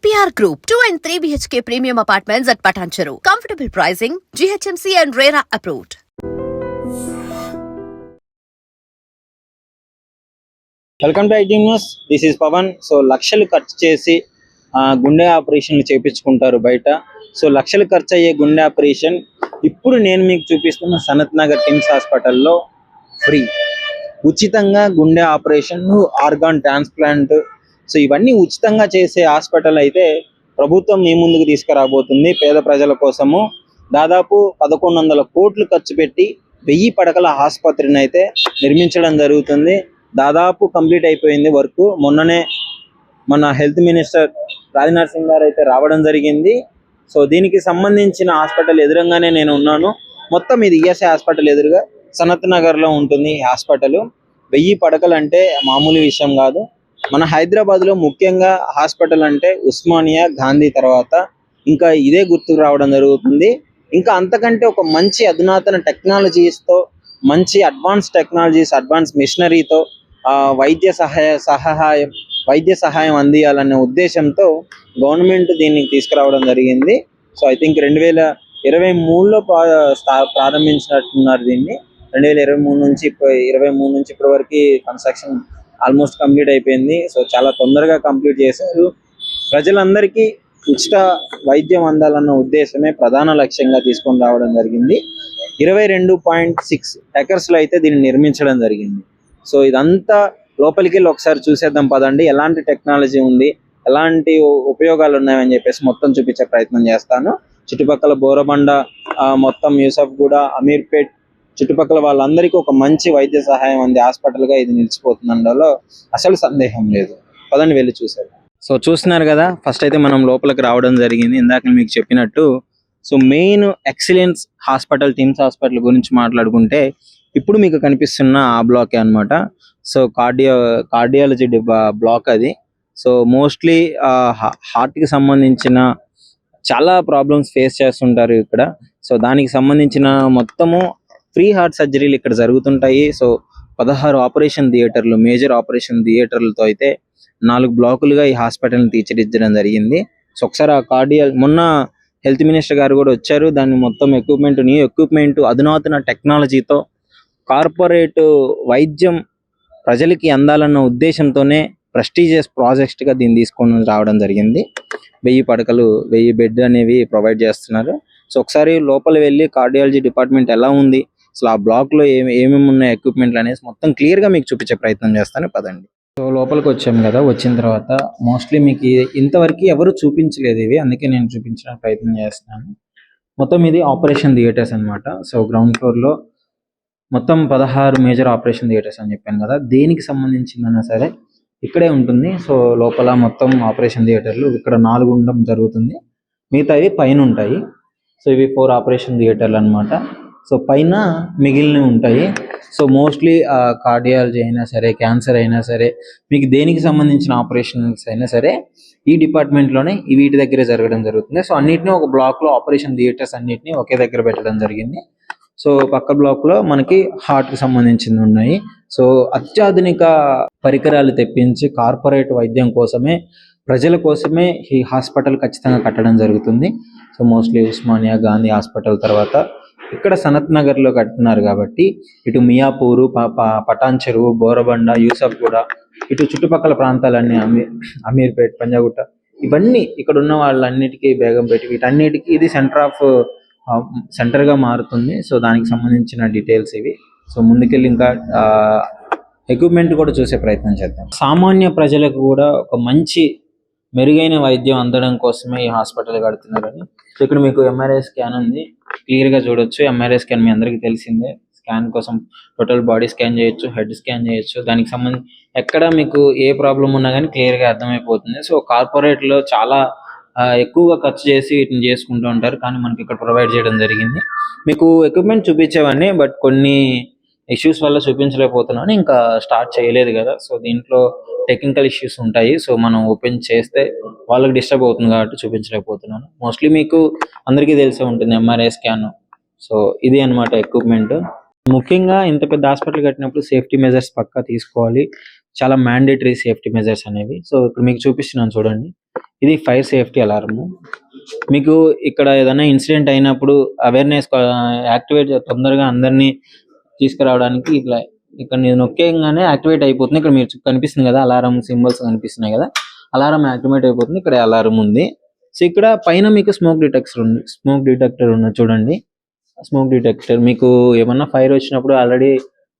APR Group, 2 and 3 BHK premium apartments at Patancheru. Comfortable pricing, GHMC and RERA approved. Welcome to IT news. This is Pavan. So లక్షలు ఖర్చు చేసి గుండె ఆపరేషన్లు చేయించుకుంటారు బయట. సో లక్షలు ఖర్చు అయ్యే గుండె ఆపరేషన్ ఇప్పుడు నేను మీకు చూపిస్తున్న సనత్ నగర్ కిమ్స్ హాస్పిటల్లో ఫ్రీ, ఉచితంగా గుండె ఆపరేషన్, ఆర్గాన్ ట్రాన్స్ప్లాంట్, సో ఇవన్నీ ఉచితంగా చేసే హాస్పిటల్ అయితే ప్రభుత్వం మీ ముందుకు తీసుకురాబోతుంది. పేద ప్రజల కోసము దాదాపు 1100 కోట్లు ఖర్చు పెట్టి 1000 పడకల ఆసుపత్రిని అయితే నిర్మించడం జరుగుతుంది. దాదాపు కంప్లీట్ అయిపోయింది వర్క్. మొన్ననే మన హెల్త్ మినిస్టర్ రాజ్నాథ్ సింగ్ గారు అయితే రావడం జరిగింది. సో దీనికి సంబంధించిన హాస్పిటల్ ఎదురుగానే నేను ఉన్నాను. మొత్తం ఇది ఈఎస్ఐ హాస్పిటల్ ఎదురుగా సనత్ నగర్లో ఉంటుంది ఈ హాస్పిటల్. 1000 పడకలు అంటే మామూలు విషయం కాదు. మన హైదరాబాద్లో ముఖ్యంగా హాస్పిటల్ అంటే ఉస్మానియా, గాంధీ తర్వాత ఇంకా ఇదే గుర్తుకు రావడం జరుగుతుంది. ఇంకా అంతకంటే ఒక మంచి అధునాతన టెక్నాలజీస్తో, మంచి అడ్వాన్స్ టెక్నాలజీస్, అడ్వాన్స్ మిషనరీతో వైద్య సహాయం అందియాలనే ఉద్దేశంతో గవర్నమెంట్ దీన్ని తీసుకురావడం జరిగింది. సో ఐ థింక్ 2023లో ప్రారంభించినట్టున్నారు దీన్ని. 2023 నుంచి ఇప్పటి వరకు కన్స్ట్రక్షన్ ఆల్మోస్ట్ కంప్లీట్ అయిపోయింది. సో చాలా తొందరగా కంప్లీట్ చేశారు. ప్రజలందరికీ ఉచిత వైద్యం అందాలన్న ఉద్దేశమే ప్రధాన లక్ష్యంగా తీసుకొని రావడం జరిగింది. 22.6 ఎకర్స్లో అయితే దీన్ని నిర్మించడం జరిగింది. సో ఇదంతా లోపలికి వెళ్ళి ఒకసారి చూసేద్దాం పదండి. ఎలాంటి టెక్నాలజీ ఉంది, ఎలాంటి ఉపయోగాలు ఉన్నాయని చెప్పేసి మొత్తం చూపించే ప్రయత్నం చేస్తాను. చుట్టుపక్కల బోరబండ, మొత్తం యూసఫ్గూడ, అమీర్పేట్ చుట్టుపక్కల వాళ్ళందరికీ ఒక మంచి వైద్య సహాయం అంది హాస్పిటల్గా ఇది నిలిచిపోతుందంలో అసలు సందేహం లేదు. పదండి వెళ్ళి చూసారు. సో చూస్తున్నారు కదా, ఫస్ట్ అయితే మనం లోపలికి రావడం జరిగింది. ఇందాక మీకు చెప్పినట్టు so main excellence hospital, TIMS hospital గురించి మాట్లాడుకుంటే ఇప్పుడు మీకు కనిపిస్తున్న ఆ బ్లాకే అన్నమాట. సో కార్డియాలజీ బ్లాక్ అది. సో మోస్ట్లీ హార్ట్కి సంబంధించిన చాలా ప్రాబ్లమ్స్ ఫేస్ చేస్తుంటారు ఇక్కడ. సో దానికి సంబంధించిన మొత్తము ఫ్రీ హార్ట్ సర్జరీలు ఇక్కడ జరుగుతుంటాయి. సో 16 ఆపరేషన్ థియేటర్లు, మేజర్ ఆపరేషన్ థియేటర్లతో అయితే 4 బ్లాకులుగా ఈ హాస్పిటల్ని తీర్చిదిద్దడం జరిగింది. సో ఒకసారి ఆ మొన్న హెల్త్ మినిస్టర్ గారు కూడా వచ్చారు. దాన్ని మొత్తం న్యూ ఎక్విప్మెంట్, అధునాతన టెక్నాలజీతో కార్పొరేట్ వైద్యం ప్రజలకి అందాలన్న ఉద్దేశంతోనే ప్రెస్టీజియస్ ప్రాజెక్ట్గా దీన్ని తీసుకొని రావడం జరిగింది. 1000 పడకలు, 1000 బెడ్ అనేవి ప్రొవైడ్ చేస్తున్నారు. సో ఒకసారి లోపల వెళ్ళి కార్డియాలజీ డిపార్ట్మెంట్ ఎలా ఉంది, అసలు ఆ బ్లాక్లో ఏమేమి ఉన్నాయి ఎక్విప్మెంట్లు అనేసి మొత్తం క్లియర్గా మీకు చూపించే ప్రయత్నం చేస్తాను పదండి. సో లోపలికి వచ్చాము కదా, వచ్చిన తర్వాత మోస్ట్లీ మీకు ఇంతవరకు ఎవరు చూపించలేదు ఇవి, అందుకే నేను చూపించడానికి ప్రయత్నం చేస్తున్నాను. మొత్తం ఇది ఆపరేషన్ థియేటర్స్ అన్నమాట. సో గ్రౌండ్ ఫ్లోర్లో మొత్తం 16 మేజర్ ఆపరేషన్ థియేటర్స్ అని చెప్పాను కదా, దేనికి సంబంధించిందన్నా సరే ఇక్కడే ఉంటుంది. సో లోపల మొత్తం ఆపరేషన్ థియేటర్లు ఇక్కడ 4 ఉండడం జరుగుతుంది, మిగతావి పైన ఉంటాయి. సో ఇవి 4 ఆపరేషన్ థియేటర్లు అనమాట. సో పైన మిగిలినవి ఉంటాయి. సో మోస్ట్లీ కార్డియాలజీ అయినా సరే, క్యాన్సర్ అయినా సరే, మీకు దేనికి సంబంధించిన ఆపరేషన్స్ అయినా సరే ఈ డిపార్ట్మెంట్లోనే వీటి దగ్గరే జరగడం జరుగుతుంది. సో అన్నిటిని ఒక బ్లాక్లో ఆపరేషన్ థియేటర్స్ అన్నిటిని ఒకే దగ్గర పెట్టడం జరిగింది. సో పక్క బ్లాక్లో మనకి హార్ట్కి సంబంధించింది ఉన్నాయి. సో అత్యాధునిక పరికరాలు తెప్పించి కార్పొరేట్ వైద్యం కోసమే, ప్రజల కోసమే ఈ హాస్పిటల్ ఖచ్చితంగా కట్టడం జరుగుతుంది. So mostly Osmania, Gandhi hospital తర్వాత ఇక్కడ సనత్ నగర్లో కడుతున్నారు కాబట్టి ఇటు మియాపూరు, పటాన్ చెరువు, బోరబండ, యూసఫ్గూడ, ఇటు చుట్టుపక్కల ప్రాంతాలన్నీ అమీర్పేట్, పంజాగుట్ట, ఇవన్నీ ఇక్కడ ఉన్న వాళ్ళన్నిటికీ, బేగంపేట, వీటన్నిటికీ ఇది సెంటర్గా మారుతుంది. సో దానికి సంబంధించిన డీటెయిల్స్ ఇవి. సో ముందుకెళ్ళి ఇంకా ఎక్విప్మెంట్ కూడా చూసే ప్రయత్నం చేద్దాం. సామాన్య ప్రజలకు కూడా ఒక మంచి మెరుగైన వైద్యం అందడం కోసమే ఈ హాస్పిటల్ కడుతున్నారని. సో ఇక్కడ మీకు ఎంఆర్ఐ స్కాన్ ఉంది, క్లియర్గా చూడొచ్చు. ఎంఆర్ఐ స్కాన్ మీ అందరికీ తెలిసిందే. స్కాన్ కోసం టోటల్ బాడీ స్కాన్ చేయొచ్చు, హెడ్ స్కాన్ చేయొచ్చు. దానికి సంబంధించి ఎక్కడ మీకు ఏ ప్రాబ్లం ఉన్నా కానీ క్లియర్గా అర్థమైపోతుంది. సో కార్పొరేట్లో చాలా ఎక్కువగా ఖర్చు చేసి వీటిని చేసుకుంటూ ఉంటారు, కానీ మనకి ఇక్కడ ప్రొవైడ్ చేయడం జరిగింది. మీకు ఎక్విప్మెంట్ చూపించేవాడిని, బట్ కొన్ని ఇష్యూస్ వల్ల చూపించలేకపోతున్నాను, ఇంకా స్టార్ట్ చేయలేదు కదా. సో దీంట్లో టెక్నికల్ ఇష్యూస్ ఉంటాయి. సో మనం ఓపెన్ చేస్తే వాళ్ళకి డిస్టర్బ్ అవుతుంది కాబట్టి చూపించలేకపోతున్నాను. మోస్ట్లీ మీకు అందరికీ తెలిసే ఉంటుంది ఎంఆర్ఐ స్కాన్. సో ఇది అనమాట ఎక్విప్మెంట్. ముఖ్యంగా ఇంత పెద్ద హాస్పిటల్ కట్టినప్పుడు సేఫ్టీ మెజర్స్ పక్కా తీసుకోవాలి. చాలా మ్యాండేటరీ సేఫ్టీ మెజర్స్ అనేవి. సో ఇప్పుడు మీకు చూపిస్తున్నాను చూడండి. ఇది ఫైర్ సేఫ్టీ అలారము. మీకు ఇక్కడ ఏదైనా ఇన్సిడెంట్ అయినప్పుడు అవేర్నెస్ యాక్టివేట్ తొందరగా అందరినీ తీసుకురావడానికి ఇట్లా ఇక్కడ నేను నొక్కేయంగానే యాక్టివేట్ అయిపోతుంది. ఇక్కడ మీరు కనిపిస్తుంది కదా అలారం సింబల్స్ కనిపిస్తున్నాయి కదా, అలారం యాక్టివేట్ అయిపోతుంది. ఇక్కడ అలారం ఉంది. సో ఇక్కడ పైన మీకు స్మోక్ డిటెక్టర్ ఉన్నది చూడండి. స్మోక్ డిటెక్టర్ మీకు ఏమన్నా ఫైర్ వచ్చినప్పుడు ఆల్రెడీ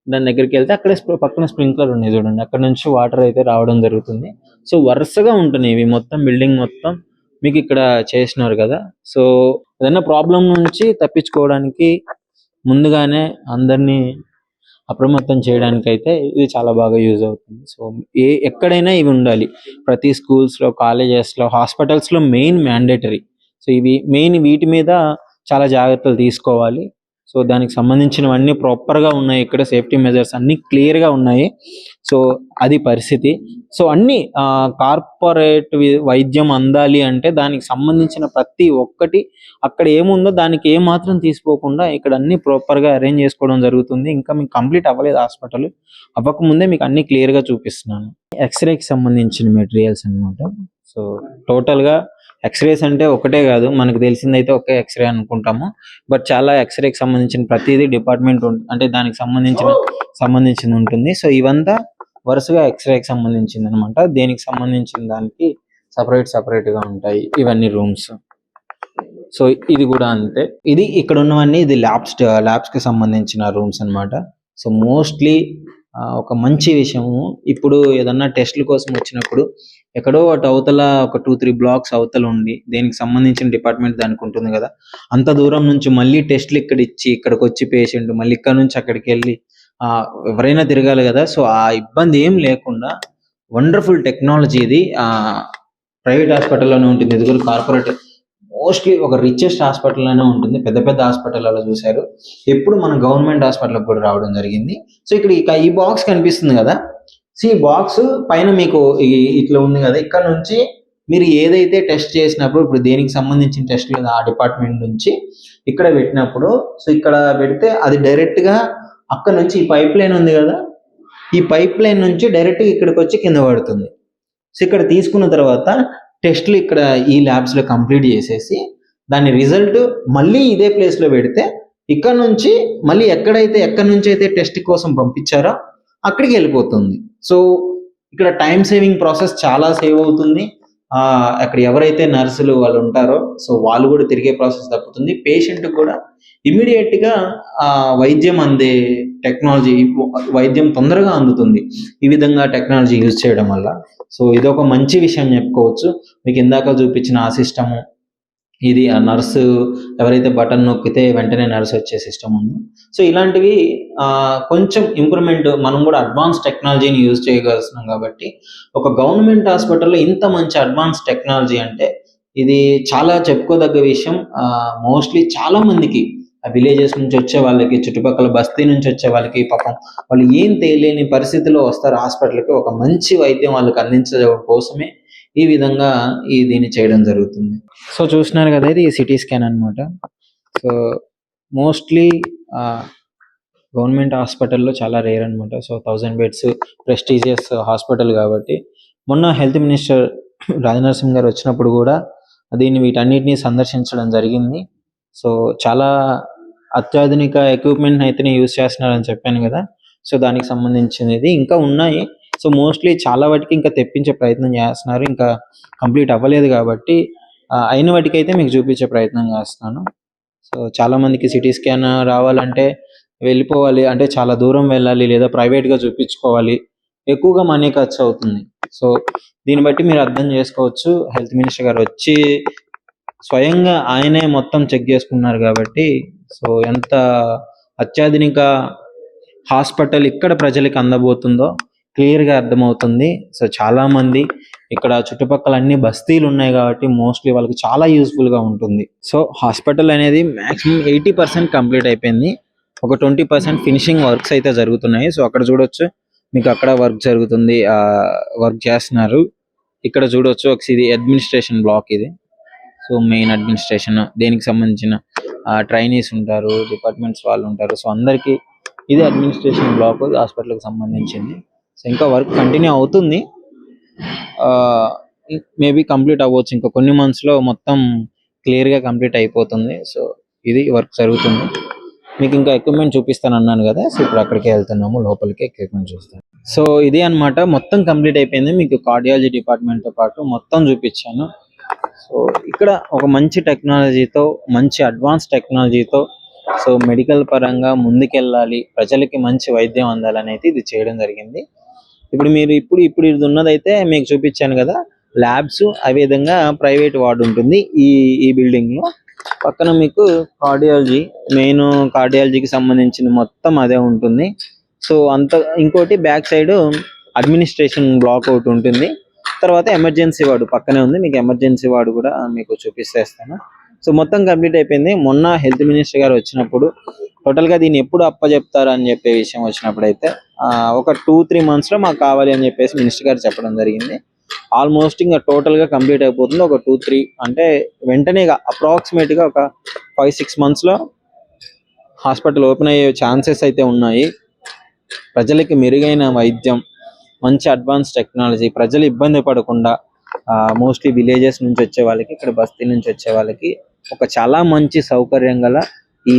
దాని దగ్గరికి వెళ్తే అక్కడే పక్కన స్ప్రింక్లర్ ఉన్నాయి చూడండి, అక్కడ నుంచి వాటర్ అయితే రావడం జరుగుతుంది. సో వరుసగా ఉంటున్నాయి ఇవి మొత్తం బిల్డింగ్ మొత్తం మీకు ఇక్కడ చేసినారు కదా. సో ఏదైనా ప్రాబ్లం నుంచి తప్పించుకోవడానికి ముందుగానే అందరినీ అప్రమత్తం చేయడానికి అయితే ఇది చాలా బాగా యూజ్ అవుతుంది. సో ఎక్కడైనా ఇవి ఉండాలి. ప్రతి స్కూల్స్లో, కాలేజెస్లో, హాస్పిటల్స్లో మెయిన్ మ్యాండేటరీ. సో ఇవి మెయిన్, వీటి మీద చాలా జాగ్రత్తలు తీసుకోవాలి. సో దానికి సంబంధించినవన్నీ ప్రాపర్గా ఉన్నాయి. ఇక్కడ సేఫ్టీ మెజర్స్ అన్నీ క్లియర్గా ఉన్నాయి. సో అది పరిస్థితి. సో అన్ని కార్పొరేట్ వైద్యం అందాలి అంటే దానికి సంబంధించిన ప్రతి ఒక్కటి అక్కడ ఏముందో దానికి ఏమాత్రం తీసుకోకుండా ఇక్కడ అన్ని ప్రాపర్గా అరేంజ్ చేసుకోవడం జరుగుతుంది. ఇంకా మీకు కంప్లీట్ అవ్వలేదు హాస్పిటల్, అవ్వకముందే మీకు అన్ని క్లియర్గా చూపిస్తున్నాను. ఎక్స్రేకి సంబంధించిన మెటీరియల్స్ అన్నమాట. సో టోటల్గా ఎక్స్రేస్ అంటే ఒకటే కాదు, మనకు తెలిసిందైతే ఒకే ఎక్స్రే అనుకుంటాము. బట్ చాలా ఎక్స్రేకి సంబంధించిన ప్రతిదీ డిపార్ట్మెంట్ అంటే దానికి సంబంధించింది ఉంటుంది. సో ఇవంతా వరుసగా ఎక్స్రేకి సంబంధించింది అనమాట. దేనికి సంబంధించిన దానికి సపరేట్ గా ఉంటాయి ఇవన్నీ రూమ్స్. సో ఇది కూడా అంతే. ఇది ఇక్కడ ఉన్నవన్నీ ఇది ల్యాబ్స్ కి సంబంధించిన రూమ్స్ అన్నమాట. సో మోస్ట్లీ ఒక మంచి విషయము, ఇప్పుడు ఏదన్నా టెస్ట్ల కోసం వచ్చినప్పుడు ఎక్కడో అటు అవతల ఒక 2-3 బ్లాక్స్ అవతల ఉండి దేనికి సంబంధించిన డిపార్ట్మెంట్ దానికి ఉంటుంది కదా, అంత దూరం నుంచి మళ్ళీ టెస్ట్లు ఇక్కడ ఇచ్చి ఇక్కడికి వచ్చి పేషెంట్ మళ్ళీ ఇక్కడ నుంచి అక్కడికి వెళ్ళి ఎవరైనా తిరగాలి కదా. సో ఆ ఇబ్బంది ఏం లేకుండా వండర్ఫుల్ టెక్నాలజీ ఇది ప్రైవేట్ హాస్పిటల్లోనే ఉంటుంది. ఇది కూడా కార్పొరేట్ మోస్ట్లీ ఒక రిచెస్ట్ హాస్పిటల్లోనే ఉంటుంది. పెద్ద పెద్ద హాస్పిటల్లో చూశారు, ఎప్పుడు మన గవర్నమెంట్ హాస్పిటల్కి కూడా రావడం జరిగింది. సో ఇక్కడ ఈ బాక్స్ కనిపిస్తుంది కదా, సో ఈ బాక్స్ పైన మీకు ఇట్లా ఉంది కదా, ఇక్కడ నుంచి మీరు ఏదైతే టెస్ట్ చేసినప్పుడు ఇప్పుడు దేనికి సంబంధించిన టెస్ట్ లేదా ఆ డిపార్ట్మెంట్ నుంచి ఇక్కడ పెట్టినప్పుడు, సో ఇక్కడ పెడితే అది డైరెక్ట్గా అక్కడ నుంచి ఈ పైప్ లైన్ ఉంది కదా, ఈ పైప్ లైన్ నుంచి డైరెక్ట్గా ఇక్కడికి వచ్చి కింద పడుతుంది. సో ఇక్కడ తీసుకున్న తర్వాత టెస్ట్లు ఇక్కడ ఈ ల్యాబ్స్లో కంప్లీట్ చేసేసి దాని రిజల్ట్ మళ్ళీ ఇదే ప్లేస్లో పెడితే ఇక్కడ నుంచి మళ్ళీ ఎక్కడి నుంచి అయితే టెస్ట్ కోసం పంపించారో అక్కడికి వెళ్ళిపోతుంది. సో ఇక్కడ టైం సేవింగ్ ప్రాసెస్ చాలా సేవ్ అవుతుంది. అక్కడ ఎవరైతే నర్సులు వాళ్ళు ఉంటారో సో వాళ్ళు కూడా తిరిగే ప్రాసెస్ తప్పుతుంది. పేషెంట్ కూడా ఇమీడియట్గా వైద్యం అందే టెక్నాలజీ, వైద్యం తొందరగా అందుతుంది ఈ విధంగా టెక్నాలజీ యూజ్ చేయడం వల్ల. సో ఇదొక మంచి విషయం చెప్పుకోవచ్చు. మీకు ఇందాక చూపించిన ఆ సిస్టము, ఇది ఆ నర్సు ఎవరైతే బటన్ నొక్కితే వెంటనే నర్సు వచ్చే సిస్టమ్ ఉంది. సో ఇలాంటివి కొంచెం ఇంప్రూవ్మెంట్, మనం కూడా అడ్వాన్స్ టెక్నాలజీని యూజ్ చేయగలుగుతున్నాం కాబట్టి ఒక గవర్నమెంట్ హాస్పిటల్లో ఇంత మంచి అడ్వాన్స్ టెక్నాలజీ అంటే ఇది చాలా చెప్పుకోదగ్గ విషయం. మోస్ట్లీ చాలా మందికి విలేజెస్ నుంచి వచ్చే వాళ్ళకి, చుట్టుపక్కల బస్తీ నుంచి వచ్చే వాళ్ళకి, పాపం వాళ్ళు ఏం తెలియని పరిస్థితిలో వస్తారు హాస్పిటల్కి, ఒక మంచి వైద్యం వాళ్ళకి అందించడం కోసమే ఈ విధంగా దీన్ని చేయడం జరుగుతుంది. సో చూస్తున్నారు కదా, ఇది సిటీ స్కాన్ అన్నమాట. సో మోస్ట్లీ గవర్నమెంట్ హాస్పిటల్లో చాలా రేర్ అనమాట. సో 1000 బెడ్స్ ప్రెస్టీజియస్ హాస్పిటల్ కాబట్టి మొన్న హెల్త్ మినిస్టర్ రాజనరసింహ గారు వచ్చినప్పుడు కూడా వీటన్నిటిని సందర్శించడం జరిగింది. సో చాలా అత్యాధునిక ఎక్విప్మెంట్ అయితే యూజ్ చేస్తున్నారని చెప్పాను కదా. సో దానికి సంబంధించినది ఇంకా ఉన్నాయి. సో మోస్ట్లీ చాలా వాటికి ఇంకా తెప్పించే ప్రయత్నం చేస్తున్నారు, ఇంకా కంప్లీట్ అవ్వలేదు కాబట్టి అయిన వాటికి అయితే మీకు చూపించే ప్రయత్నం చేస్తున్నాను. సో చాలా మందికి సిటీ స్కాన్ రావాలంటే వెళ్ళిపోవాలి అంటే చాలా దూరం వెళ్ళాలి, లేదా ప్రైవేట్గా చూపించుకోవాలి, ఎక్కువగా మనీ ఖర్చు అవుతుంది. సో దీన్ని బట్టి మీరు అర్థం చేసుకోవచ్చు, హెల్త్ మినిస్టర్ గారు వచ్చి స్వయంగా ఆయనే మొత్తం చెక్ చేసుకున్నారు కాబట్టి సో ఎంత అత్యాధునిక హాస్పిటల్ ఇక్కడ ప్రజలకు అందబోతుందో క్లియర్గా అర్థమవుతుంది. సో చాలా మంది ఇక్కడ చుట్టుపక్కల అన్ని బస్తీలు ఉన్నాయి కాబట్టి మోస్ట్లీ వాళ్ళకి చాలా యూస్ఫుల్గా ఉంటుంది. సో హాస్పిటల్ అనేది మ్యాక్సిమం 80% కంప్లీట్ అయిపోయింది. ఒక 20% ఫినిషింగ్ వర్క్స్ అయితే జరుగుతున్నాయి. సో అక్కడ చూడొచ్చు, మీకు అక్కడ వర్క్ జరుగుతుంది, వర్క్ చేస్తున్నారు. ఇక్కడ చూడొచ్చు, ఇది అడ్మినిస్ట్రేషన్ బ్లాక్. ఇది సో మెయిన్ అడ్మినిస్ట్రేషన్, దేనికి సంబంధించిన ట్రైనీస్ ఉంటారు, డిపార్ట్మెంట్స్ వాళ్ళు ఉంటారు. సో అందరికీ ఇది అడ్మినిస్ట్రేషన్ బ్లాక్ హాస్పిటల్కి సంబంధించింది. సో ఇంకా వర్క్ కంటిన్యూ అవుతుంది, మేబీ కంప్లీట్ అవ్వచ్చు, ఇంకా కొన్ని మంత్స్లో మొత్తం క్లియర్గా కంప్లీట్ అయిపోతుంది. సో ఇది వర్క్ జరుగుతుంది. మీకు ఇంకా ఎక్విప్మెంట్ చూపిస్తాను అన్నాను కదా, సో ఇప్పుడు అక్కడికి వెళ్తున్నాము, లోపలికి ఎక్విప్మెంట్ చూస్తాను. సో ఇది అన్నమాట, మొత్తం కంప్లీట్ అయిపోయింది. మీకు కార్డియాలజీ డిపార్ట్మెంట్తో పాటు మొత్తం చూపించాను. సో ఇక్కడ ఒక మంచి టెక్నాలజీతో, మంచి అడ్వాన్స్ టెక్నాలజీతో సో మెడికల్ పరంగా ముందుకెళ్ళాలి, ప్రజలకి మంచి వైద్యం అందాలని అయితే ఇది చేయడం జరిగింది. ఇప్పుడు మీరు ఇప్పుడు ఇది ఉన్నదైతే మీకు చూపించాను కదా ల్యాబ్స్, అదే విధంగా ప్రైవేట్ వార్డు ఉంటుంది ఈ బిల్డింగ్ లో. పక్కన మీకు కార్డియాలజీ, మెయిన్ కార్డియాలజీకి సంబంధించిన మొత్తం అదే ఉంటుంది. సో ఇంకోటి బ్యాక్ సైడ్ అడ్మినిస్ట్రేషన్ బ్లాక్ ఒకటి ఉంటుంది. తర్వాత ఎమర్జెన్సీ వార్డు పక్కనే ఉంది, మీకు ఎమర్జెన్సీ వార్డు కూడా మీకు చూపిస్తేస్తాను. సో మొత్తం కంప్లీట్ అయిపోయింది. మొన్న హెల్త్ మినిస్టర్ గారు వచ్చినప్పుడు టోటల్ గా దీన్ని ఎప్పుడు అప్పచెప్తారు అని చెప్పే విషయం వచ్చినప్పుడు అయితే ఒక 2-3 months లో మాకు కావాలి అని చెప్పేసి మినిస్టర్ గారు చెప్పడం జరిగింది. ఆల్మోస్ట్ ఇంకా టోటల్ గా కంప్లీట్ అయిపోతుంది. ఒక 2-3 అంటే వెంటనే అప్రాక్సిమేట్ గా ఒక 5-6 months లో హాస్పిటల్ ఓపెన్ అయ్యే ఛాన్సెస్ అయితే ఉన్నాయి. ప్రజలకి మెరుగైన వైద్యం, మంచి అడ్వాన్స్ టెక్నాలజీ, ప్రజలు ఇబ్బంది పడకుండా మోస్ట్లీ విలేజెస్ నుంచి వచ్చే వాళ్ళకి, ఇక్కడ బస్తీ నుంచి వచ్చే వాళ్ళకి ఒక చాలా మంచి సౌకర్యం గల ఈ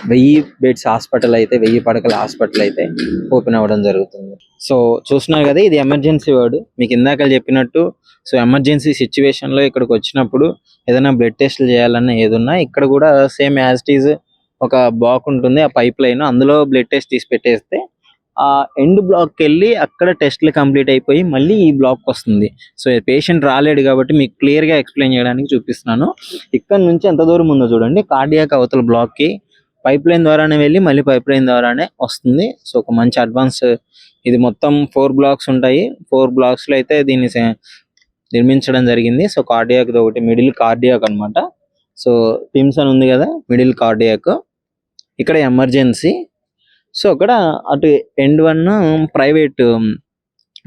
1000 బెడ్స్ హాస్పిటల్ అయితే, 1000 పడకల హాస్పిటల్ అయితే ఓపెన్ అవ్వడం జరుగుతుంది. సో చూస్తున్నారు కదా, ఇది ఎమర్జెన్సీ వార్డు. మీకు ఇందాక చెప్పినట్టు సో ఎమర్జెన్సీ సిచ్యువేషన్ లో ఇక్కడికి వచ్చినప్పుడు ఏదైనా బ్లడ్ టెస్ట్లు చేయాలన్నా ఏదన్నా ఇక్కడ కూడా సేమ్ యాజ్ ఇట్ ఈజ్ ఒక బ్లాక్ ఉంటుంది, ఆ పైప్ లైన్, అందులో బ్లడ్ టెస్ట్ తీసి పెట్టేస్తే ఆ ఎండ్ బ్లాక్ కి వెళ్ళి అక్కడ టెస్ట్లు కంప్లీట్ అయిపోయి మళ్ళీ ఈ బ్లాక్ వస్తుంది. సో పేషెంట్ రాలేడు కాబట్టి మీకు క్లియర్ గా ఎక్స్ప్లెయిన్ చేయడానికి చూపిస్తున్నాను. ఇక్కడ నుంచి ఎంత దూరం ఉందో చూడండి, కార్డియాక్ అవతల బ్లాక్ కి పైప్ లైన్ ద్వారానే వెళ్ళి మళ్ళీ పైప్ లైన్ ద్వారానే వస్తుంది. సో ఒక మంచి అడ్వాన్స్, ఇది మొత్తం 4 blocks ఉంటాయి. 4 blocks లో అయితే దీన్ని నిర్మించడం జరిగింది. సో కార్డియాక్ ఒకటి మిడిల్ కార్డియాక్ అన్నమాట. సో టిమ్స్ అని ఉంది కదా, మిడిల్ కార్డియాక్, ఇక్కడ ఎమర్జెన్సీ. సో అక్కడ అటు ఎండ్ 1 ప్రైవేట్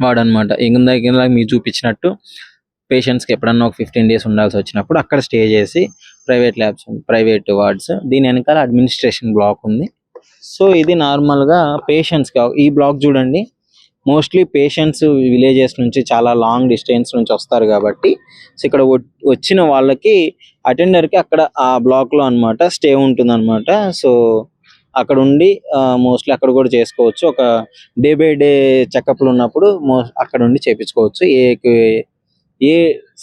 వార్డ్ అనమాట. ఇందాక మీకు చూపించినట్టు పేషెంట్స్ కి ఎప్పుడన్నా ఒక 15 days ఉండాల్సి వచ్చినప్పుడు అక్కడ స్టే చేసి ప్రైవేట్ ల్యాబ్స్, ప్రైవేట్ వార్డ్స్, దీని వెనకాల అడ్మినిస్ట్రేషన్ బ్లాక్ ఉంది. సో ఇది నార్మల్ గా పేషెంట్స్ కి ఈ బ్లాక్ చూడండి, మోస్ట్లీ పేషెంట్స్ విలేజెస్ నుంచి చాలా లాంగ్ డిస్టెన్స్ నుంచి వస్తారు కాబట్టి సో ఇక్కడ వచ్చిన వాళ్ళకి అటెండర్ కి అక్కడ ఆ బ్లాక్ లో అన్నమాట స్టే ఉంటుంది అనమాట. సో అక్కడ ఉండి మోస్ట్లీ అక్కడ కూడా చేసుకోవచ్చు. ఒక డే బై డే చెకప్లు ఉన్నప్పుడు అక్కడ ఉండి చేపించుకోవచ్చు. ఏ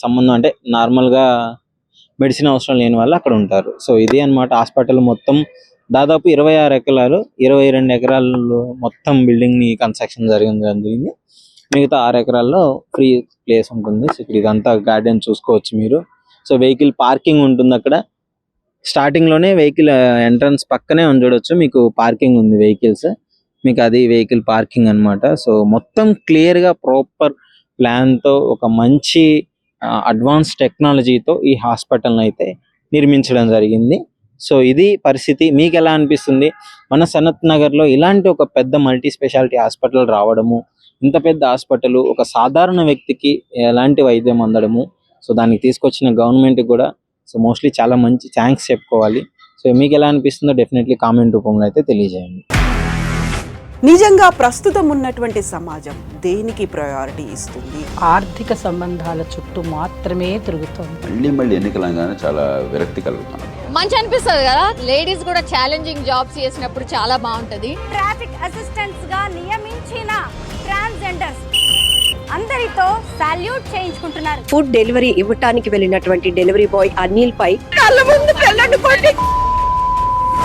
సంబంధం అంటే నార్మల్ గా మెడిసిన్ అవసరం లేని వాళ్ళు అక్కడ ఉంటారు. సో ఇది అన్నమాట హాస్పిటల్ మొత్తం. దాదాపు 26 ఎకరాలు, 22 ఎకరాలు మొత్తం బిల్డింగ్ ని కన్స్ట్రక్షన్ జరిగింది. మిగతా 6 ఎకరాల్లో ఫ్రీ ప్లేస్ ఉంటుంది. సో ఇక్కడ ఇదంతా గార్డెన్ చూసుకోవచ్చు మీరు. సో వెహికల్ పార్కింగ్ ఉంటుంది అక్కడ. స్టార్టింగ్ లోనే వెహికల్ ఎంట్రన్స్ పక్కనే చూడొచ్చు, మీకు పార్కింగ్ ఉంది వెహికల్స్, మీకు అది వెహికల్ పార్కింగ్ అన్నమాట. సో మొత్తం క్లియర్ గా ప్రాపర్ ప్లాన్ తో ఒక మంచి అడ్వాన్స్ టెక్నాలజీతో ఈ హాస్పిటల్ అయితే నిర్మించడం జరిగింది. సో ఇది పరిస్థితి. మీకు ఎలా అనిపిస్తుంది? మన సనత్ నగర్ లో ఇలాంటి ఒక పెద్ద మల్టీ స్పెషాలిటీ హాస్పిటల్ రావడము, ఇంత పెద్ద హాస్పిటల్ ఒక సాధారణ వ్యక్తికి ఎలాంటి వైద్యం అందడము, సో దానికి తీసుకొచ్చిన గవర్నమెంట్ కూడా సో మోస్ట్లీ చాలా మంచి థ్యాంక్స్ చెప్పుకోవాలి. సో మీకు ఎలా అనిపిస్తుందో డెఫినెట్లీ కామెంట్ రూపంలో అయితే తెలియజేయండి. నిజంగా ప్రస్తుతం ఉన్నటువంటి సమాజం దేనికి ప్రయారిటీ ఇస్తుంది? ఆర్థిక సంబంధాల చుట్టూ మాత్రమే తిరుగుతోంది. మళ్ళీ ఎన్నికలంగానే చాలా విరక్తి కలుగుతాం. మంచి అనిపిస్తుంది కదా, లేడీస్ కూడా ఛాలెంజింగ్ జాబ్స్ చేసినప్పుడు చాలా బాగుంటది. ట్రాఫిక్ అసిస్టెంట్స్ గా నియమించిన ట్రాన్స్జెండర్స్ అందరితో సాల్యూట్ చేయించుకుంటున్నారు. ఫుడ్ డెలివరీ ఇవ్వటానికి వెళ్ళినటువంటి డెలివరీ బాయ్ అనిల్ పై కళ్ళ ముందు